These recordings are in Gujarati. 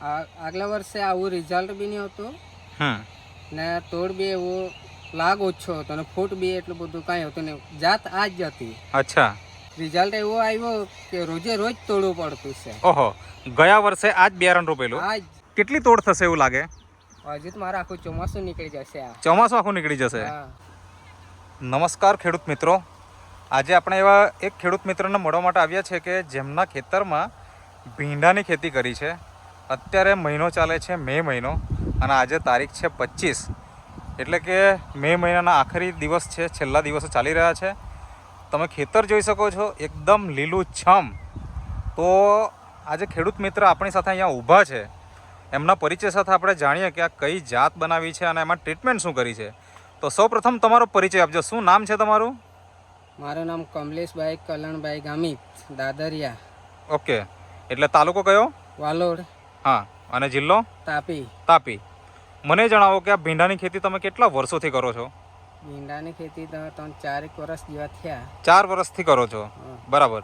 આગલા વર્ષે આવું રિઝલ્ટ બી નહીં હતું હમ ને તોડ બી એવો લાગ ઓછો હતો અને ફૂટ બી એટલું બધું કાંઈ હતું ને જાત આ જ હતી. અચ્છા. રિઝલ્ટ એવો આવ્યો કે રોજે રોજ તોડવું પડતું છે. ઓહો, ગયા વર્ષે આ જ બિયારણ રોપેલું. આજ કેટલી તોડ થશે એવું લાગે? હજુ તો મારે આખું ચોમાસું નીકળી જશે. આ ચોમાસું આખું નીકળી જશે. હા. નમસ્કાર ખેડૂત મિત્રો, આજે આપણે એવા એક ખેડૂત મિત્રને મળવા માટે આવ્યા છે કે જેમના ખેતરમાં ભીંડાની ખેતી કરી છે. અત્યારે મહિનો ચાલે છે મે મહિનો અને આજે તારીખ છે 25, એટલે કે મે મહિનાના આખરી દિવસ છે, છેલ્લા દિવસો ચાલી રહ્યા છે. તમે ખેતર જોઈ શકો છો, એકદમ લીલુંછમ. તો આજે ખેડૂત મિત્ર આપણી સાથે અહીંયા ઊભા છે. એમના પરિચય સાથે આપણે જાણીએ કે આ કઈ જાત બનાવી છે અને એમાં ટ્રીટમેન્ટ શું કરી છે. તો સૌપ્રથમ તમારો પરિચય આપજો. શું નામ છે તમારું? મારું નામ કમલેશભાઈ કલણભાઈ ગામિત, દાદરિયા. ઓકે, એટલે તાલુકો કયો? વાલોડ. હા, અને જિલ્લો? તાપી. તાપી. મને જણાવો કે આ ભીંડાની ખેતી તમે કેટલા વર્ષોથી કરો છો? ભીંડાની ખેતી તો 3-4 વર્ષ જેવા થયા. 4 વર્ષથી કરો છો, બરાબર.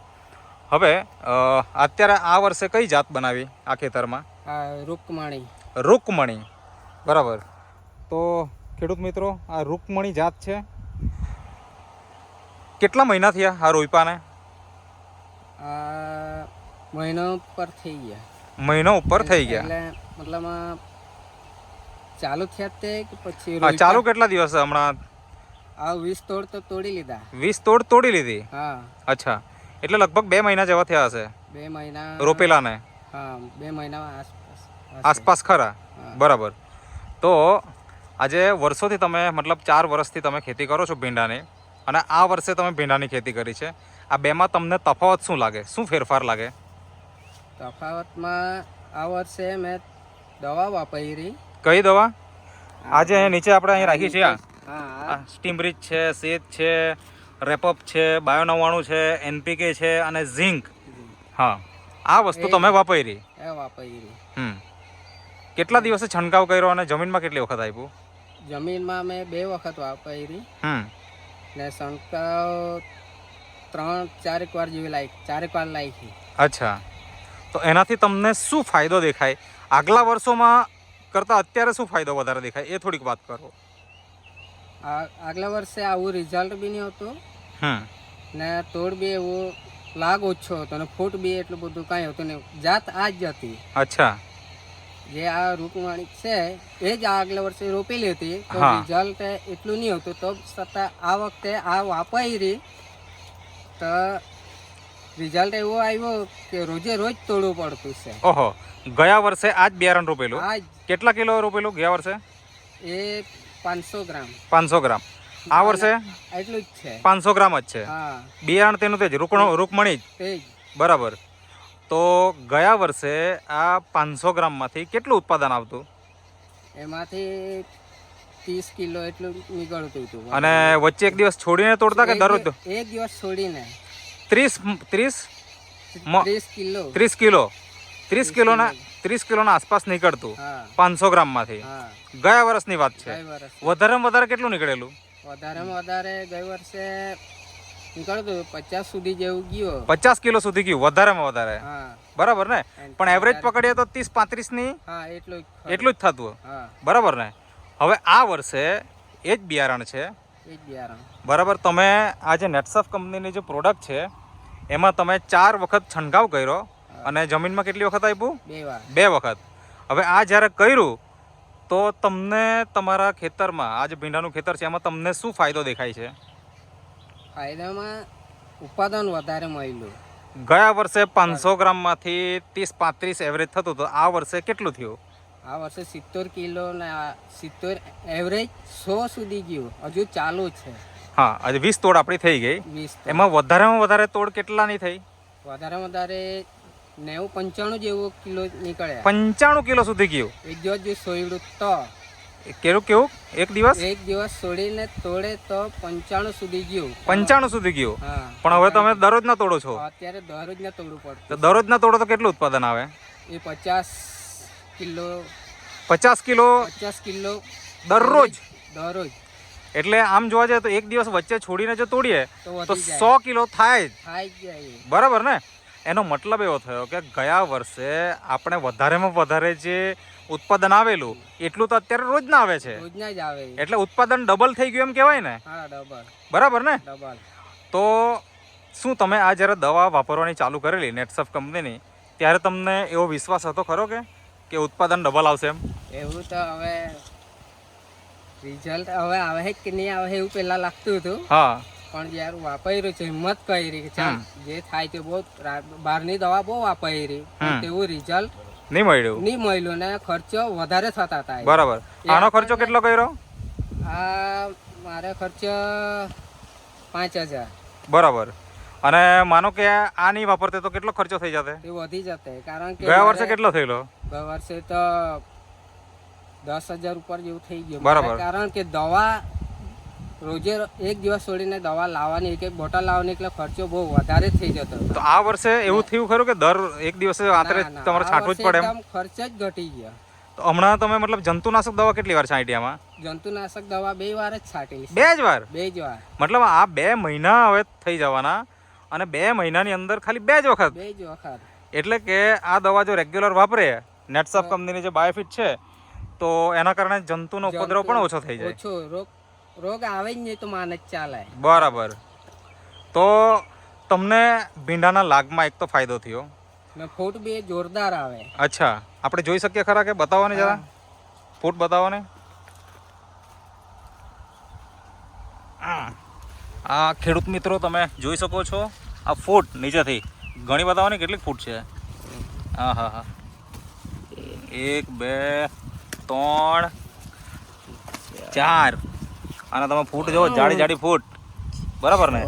હવે અત્યારે આ વર્ષે કઈ જાત બનાવી આ ખેતરમાં? રૂકમણી. રૂકમણી, બરાબર. તો ખેડૂત મિત્રો, આ રૂકમણી જાત છે. કેટલા મહિના થયા આ રોઈપાને? મહિનો ઉપર થઈ ગયા. મહિનો ઉપર થઈ ગયા. એટલે મતલબ ચાલુ થયા તે કે પછી? ચાલુ કેટલા દિવસ હમણાં? 20 તોડ તો તોડી લીધા. 20 તોડ તોડી લીધી? હા. અચ્છા, એટલે લગભગ 2 મહિના જેવા થયા હશે 2 મહિના રોપેલા ને? હા, 2 મહિના આસપાસ ખરા, બરાબર. તો આજે વર્ષોથી તમે મતલબ 4 વર્ષથી તમે ખેતી કરો છો ભીંડાની, અને આ વર્ષે તમે ભીંડાની ખેતી કરી છે. આ બેમાં તમને તફાવત શું લાગે? શું ફેરફાર લાગે? તફાવતમાં આ વર્ષે મેં દવા વાપરી. કઈ દવા? આજે અહીંયા નીચે આપણે અહીં રાખી છે. હા, સ્ટીમરીચ છે, શેત છે, રેપઅપ છે, બાયો 99 છે, એનપીકે છે અને ઝિંક. હા, આ વસ્તુ તમે વાપરી. કેટલા દિવસે છંટકાવ કર્યો અને જમીનમાં કેટલી વખત આપ્યું? જમીનમાં મેં 2 વખત વાપરી ને છંટકાવ 3-4 વાર જેવી લાગી, 4 વાર લાગી. અચ્છા, તો એનાથી તમને શું ફાયદો દેખાય? આગલા વર્ષોમાં કરતાં અત્યારે શું ફાયદો વધારે દેખાય એ થોડીક વાત કરો. આગલા વર્ષે આવું રિઝલ્ટ બી નહીં હતું ને તોડ બી એવો લાગ ઓછો હતો અને ફૂટ બી એટલું બધું કાંઈ હતું ને જાત આ જ હતી. અચ્છા. જે આ રૂકમણી છે એ જ આગલા વર્ષે રોપેલી હતી, તો રિઝલ્ટ એટલું નહીં હતું. તો છતાં આ વખતે આ વાપરી તો રિઝલ્ટ એવો આવ્યો કે રોજે રોજ તોડવું પડતું છે. ઓહો, ગયા વર્ષે આ જ બિયારણ રોપેલું? આ જ. કેટલા કિલો રોપેલું ગયા વર્ષે? એ 500 ગ્રામ. 500 ગ્રામ. આ વર્ષે એટલું જ છે, 500 ગ્રામ જ છે. હા, બિયારણ તેનું તે જ રૂકમણી જ, બરાબર. તો ગયા વર્ષે આ 500 ગ્રામમાંથી કેટલું ઉત્પાદન આવતું? એમાંથી 30 કિલો એટલું નીકળતું હતું. અને વચ્ચે એક દિવસ છોડીને તોડતા કે દરરોજ? એક દિવસ છોડીને 30 કિલોના આસપાસ નીકળતું 500 ગ્રામમાંથી. ગયા વર્ષની વાત છે. વધારેમાં વધારે કેટલું નીકળેલું? વધારેમાં વધારે ગયા વર્ષે નીકળતું 50 સુધી જેવું ગયું. 50 કિલો સુધી ગયું વધારેમાં વધારે, બરાબર ને? પણ એવરેજ પકડીએ તો 30-35 ની એટલું જ થતું, બરાબર ને? હવે આ વર્ષે એ જ બિયારણ છે, બરાબર. તમે આ જે નેટસફ કંપનીની જે પ્રોડક્ટ છે એમાં તમે 4 વખત છંટકાવ કર્યો અને જમીનમાં કેટલી વખત આપ્યું? 2 વખત. હવે આ જ્યારે કર્યું તો તમને તમારા ખેતરમાં, આ જે ભીંડાનું ખેતર છે એમાં તમને શું ફાયદો દેખાય છે? ફાયદામાં ઉત્પાદન વધારે મળ્યું. ગયા વર્ષે 500 ગ્રામમાંથી 30-35 એવરેજ થતું, તો આ વર્ષે કેટલું થયું? આ વર્ષે 70 કિલો ને 70 એવરેજ 100 સુધી ગયું, હજુ ચાલુ છે. હા, આજે 20 તોડ આપણી થઈ ગઈ. એમાં વધારેમાં વધારે તોડ કેટલાની થઈ? વધારેમાં વધારે 90-95 જેવું કિલો નીકળ્યા. 95 કિલો સુધી ગયું એક દિવસ જો સોયડું તો. કેવું એક દિવસ છોડીને તોડે તો 95 સુધી ગયું. 95 સુધી ગયું. પણ હવે તમે દરરોજ ના તોડો છો? અત્યારે દરરોજ ના તોડવું પડે. તો દરરોજ ના તોડો તો કેટલું ઉત્પાદન આવે? એ 50 કિલો દરરોજ. એટલે આમ જોવા જાય તો એક દિવસ વચ્ચે છોડીને જો તોડીએ તો 100 કિલો થાય જ, બરાબર ને? એનો મતલબ એવો થયો કે ગયા વર્ષે આપણે વધારેમાં વધારે જે ઉત્પાદન આવેલું એટલું તો અત્યારે રોજ ના આવે છે, રોજના જ આવે. એટલે ઉત્પાદન ડબલ થઈ ગયું એમ કહેવાય ને. હા, ડબલ. બરાબર ને. ડબલ. તો શું તમે આ જ્યારે દવા વાપરવાની ચાલુ કરેલી નેટસફ કંપનીની ત્યારે તમને એવો વિશ્વાસ હતો ખરો કે ઉત્પાદન ડબલ આવશે એમ? એવું તો હવે રિઝલ્ટ હવે આવે કે નહીં આવે એવું પહેલા લાગતું હતું. હા. પણ જ્યારે વાપર્યું છે, હિંમત કરી કે ચાલ જે થાય તે બહુ બહારની દવા બહુ વાપરી, તેવું રિઝલ્ટ નહીં મળ્યું ને ખર્ચો વધારે થતા હતા. બરાબર. આનો ખર્ચો કેટલો કર્યો? આ મારે ખર્ચો 5,000. બરાબર. અને માનો કે આ નહીં વાપરતે તો કેટલો ખર્ચો થઈ જતે? એ વધી જતે, કારણ કે ગયા વર્ષે કેટલો થયેલો? ગયા વર્ષે તો 10,000 ઉપર જેવું થઈ ગયું. બરાબર. કારણ કે દવા રોજે એક દિવસ છોડીને દવા લાવવાની, એક બોટલ લાવવાની, એટલે ખર્ચો બહુ વધારે થઈ જતો. તો આ વર્ષે એવું થયું ખરું કે દર એક દિવસે આતરે તમારે છાંટવું જ પડે એમ? ખર્ચ જ ઘટી ગયા. તો હમણાં તમે મતલબ જંતુનાશક દવા કેટલી વાર છાંટી આમાં? જંતુનાશક દવા 2 વાર જ છાંટેલી. 2 જ વાર? 2 જ વાર. મતલબ આ 2 મહિના હવે થઈ જવાના અને 2 મહિનાની અંદર ખાલી 2 જ વખત? 2 જ વખત. એટલે કે આ દવા જો રેગ્યુલર વાપરે, નેટસફ કંપનીની જે બાયોફિટ છે, તો એના કારણે જંતુનો ઉપદ્રવ પણ ઓછો થઈ જાય. ઓછો રોગ આવે જ નહીં તો માને જ ચાલે. બરાબર. તો તમને ભીંડાના લાગમાં એક તો ફાયદો થયો ને ફૂટ બી જોરદાર આવે. અચ્છા, આપણે જોઈ શકીએ ખરા કે? બતાવો ને જરા, ફૂટ બતાવો ને. આ ખેડૂત મિત્રો તમે જોઈ શકો છો, આ ફૂટ નીચેથી ઘણી બતાવો ને કેટલી ફૂટ છે. હા હા હા, 1 2 3 4 અને તમે ફૂટ જુઓ, જાડી જાડી ફૂટ. બરાબર ને.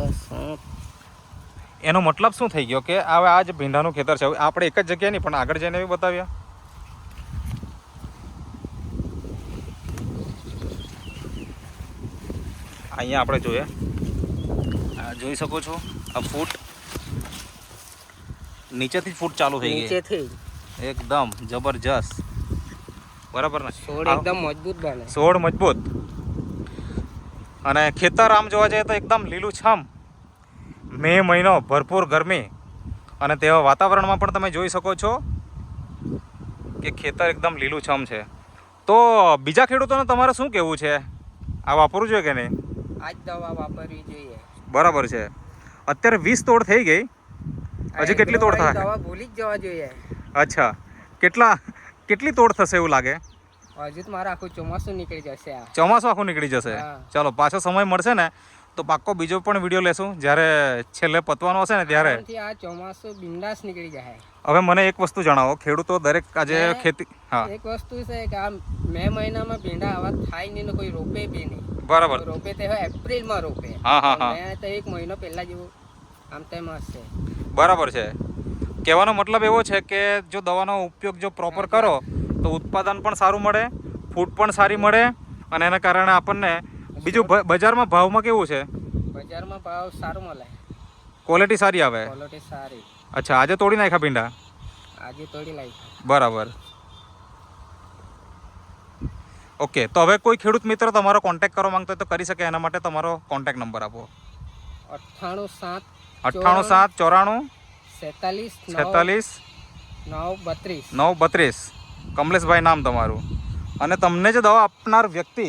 એનો મતલબ શું થઈ ગયો કે હવે આ જે ભીંડાનું ખેતર છે, આપણે એક જ જગ્યાએ નહીં પણ આગળ જઈને બી બતાવ્યા. અહીંયા આપણે જોઈએ, જોઈ શકો છો આ ફૂટ નીચેથી ફૂટ ચાલુ થઈ ગઈ, નીચેથી એકદમ જબરજસ્ત. બરાબર ને. છોડ એકદમ મજબૂત બને. છોડ મજબૂત. અને ખેતર આમ જોવા જઈએ તો એકદમ લીલુંછમ. મે મહિનો, ભરપૂર ગરમી અને તેવા વાતાવરણમાં પણ તમે જોઈ શકો છો કે ખેતર એકદમ લીલુંછમ છે. તો બીજા ખેડૂતોને તમારે શું કહેવું છે? આ વાપરવું જોઈએ કે નહીં? આ જ દવા વાપરવી જોઈએ. બરાબર છે. અત્યારે 20 તોડ થઈ ગઈ, હજી કેટલી તોડ થાય? દવા ભૂલી જ જવા જોઈએ. અચ્છા, કેટલી તોડ થશે એવું લાગે? હજુ તો મારે આખું ચોમાસું નીકળી જશે. ચોમાસું આખું નીકળી જશે. ચાલો, પાછો સમય મળશે ને તો પાક્કો બીજો પણ વિડીયો લેશું, જ્યારે છેલ્લે પતવાનો હશે ને ત્યારે. આ ચોમાસું બિંદાસ નીકળી જાય. હવે મને એક વસ્તુ જણાવો, ખેડૂતો દરેક આજે ખેતી, હા, એક વસ્તુ છે કે આ મે મહિનામાં ભીંડા આવા થાય નહીં ને કોઈ રોપે બી નહીં. બરાબર. રોપે તે એપ્રિલમાં રોપે. હા હા હા. મેં તો 1 મહિનો પહેલા જેવું આમ તેમ હશે. બરાબર છે. કહેવાનો મતલબ એવો છે કે જો દવાનો ઉપયોગ જો પ્રોપર કરો તો ઉત્પાદન પણ સારું મળે, ફૂટ પણ સારી મળે અને એના કારણે આપણને બીજું બજારમાં ભાવમાં કેવું છે? બજારમાં ભાવ સારું મળે, ક્વોલિટી સારી આવે. ક્વોલિટી સારી. અચ્છા, આજે તોડી નાખ્યા ભીંડા? આજે તોડી લાવી. બરાબર. ઓકે, તો હવે કોઈ ખેડૂત મિત્ર તમારો કોન્ટેક્ટ કરવા માંગતો હોય તો કરી શકે, એના માટે તમારો કોન્ટેક્ટ નંબર આપો. 98 7 94 46 932. કમલેશભાઈ નામ તમારું. અને તમને જે દવા આપનાર વ્યક્તિ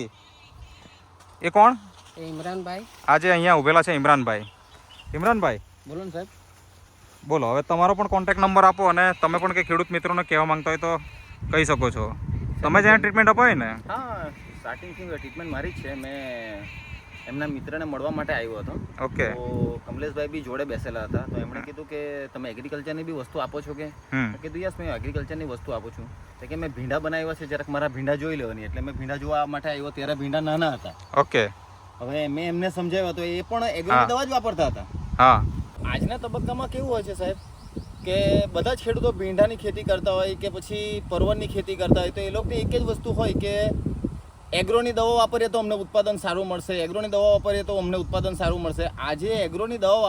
એ કોણ? ઇમરાનભાઈ. આજે અહીંયા ઉભેલા છે ઇમરાનભાઈ. ઇમરાનભાઈ બોલો ને સાહેબ. બોલો, હવે તમારો પણ કોન્ટેક્ટ નંબર આપો અને તમે પણ કંઈ ખેડૂત મિત્રોને કહેવા માંગતા હોય તો કહી શકો છો. તમે જ્યાં ટ્રીટમેન્ટ અપાય ને? હા, સ્ટાર્ટિંગથી ટ્રીટમેન્ટ મારી જ છે. મેં એમના મિત્રને મળવા માટે આવ્યો હતો. ઓકે. તો કમલેશભાઈ બી જોડે બેસેલા હતા, તો એમણે કીધું કે તમે એગ્રીકલ્ચરની બી વસ્તુ આપો છો કે? કીધું યસ, મેં એગ્રીકલ્ચરની વસ્તુ આપું છું. તો કે મેં ભીંડા બનાવ્યા છે, જરાક મારા ભીંડા જોઈ લેવાની. એટલે મેં ભીંડા જોવા માટે આવ્યો ત્યારે ભીંડા નાના હતા. ઓકે. હવે મેં એમને સમજાવ્યા તો એ પણ એગ્રોની દવા જ વાપરતા હતા. હા. આજના તબક્કામાં કેવું હોય છે સાહેબ કે બધા જ ખેડૂતો ભીંડાની ખેતી કરતા હોય કે પછી પરવળની ખેતી કરતા હોય, તો એ લોકોની એક જ વસ્તુ હોય કે એગ્રોની દવા વાપરીએ તો અમને ઉત્પાદન સારું મળશે, એગ્રોની દવા વાપરીએ તો અમને ઉત્પાદન સારું મળશે. આજે એગ્રોની દવા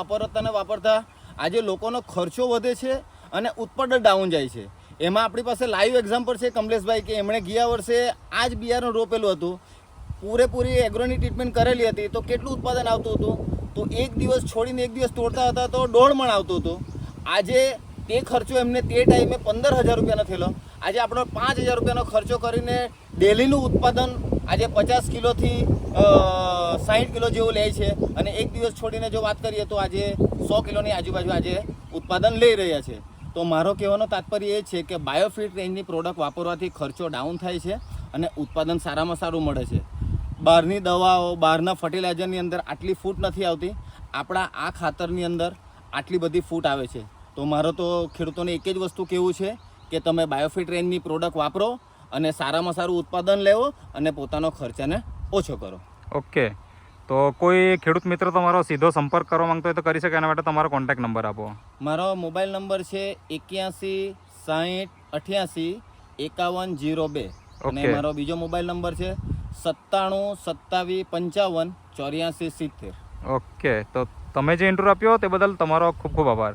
વાપરતા આજે લોકોનો ખર્ચો વધે છે અને ઉત્પાદન ડાઉન જાય છે. એમાં આપણી પાસે લાઈવ એક્ઝામ્પલ છે કમલેશભાઈ કે એમણે ગયા વર્ષે આ જ બિયારણ રોપેલું હતું, પૂરેપૂરી એગ્રોની ટ્રીટમેન્ટ કરેલી હતી, તો કેટલું ઉત્પાદન આવતું હતું? તો એક દિવસ છોડીને એક દિવસ તોડતા હતા તો 1.5 મણ આવતું હતું. આજે તે ખર્ચો એમને તે ટાઈમે 15,000 રૂપિયાનો થયેલો, આજે આપણો 5,000 રૂપિયાનો ખર્ચો કરીને ડેલીનું ઉત્પાદન આજે 50 કિલોથી 60 કિલો જેવું લે છે, અને એક દિવસ છોડીને જો વાત કરીએ તો આજે 100 કિલોની આજુબાજુ આજે ઉત્પાદન લઈ રહ્યા છે. તો મારો કહેવાનો તાત્પર્ય એ છે કે બાયોફિટ રેન્જની પ્રોડક્ટ વાપરવાથી ખર્ચો ડાઉન થાય છે અને ઉત્પાદન સારામાં સારું મળે છે. બહારની દવાઓ, બહારના ફર્ટિલાઇઝરની અંદર આટલી ફૂટ નથી આવતી, આપણા આ ખાતરની અંદર આટલી બધી ફૂટ આવે છે. તો મારો તો ખેડૂતોને એક જ વસ્તુ કહેવું છે કે તમે બાયોફિટ રેન્જની પ્રોડક્ટ વાપરો અને સારામાં સારું ઉત્પાદન લેવો અને પોતાનો ખર્ચાને ઓછો કરો. ઓકે, તો કોઈ ખેડૂત મિત્ર તમારો સીધો સંપર્ક કરવા માંગતો હોય તો કરી શકે, એના માટે તમારો કોન્ટેક્ટ નંબર આપો. મારો મોબાઈલ નંબર છે 81 60 88 51 02 અને મારો બીજો મોબાઈલ નંબર છે 97 27 55 84 70. ઓકે, તો તમે જે ઇન્ટરવ્યૂ આપ્યો તે બદલ તમારો ખૂબ ખૂબ આભાર.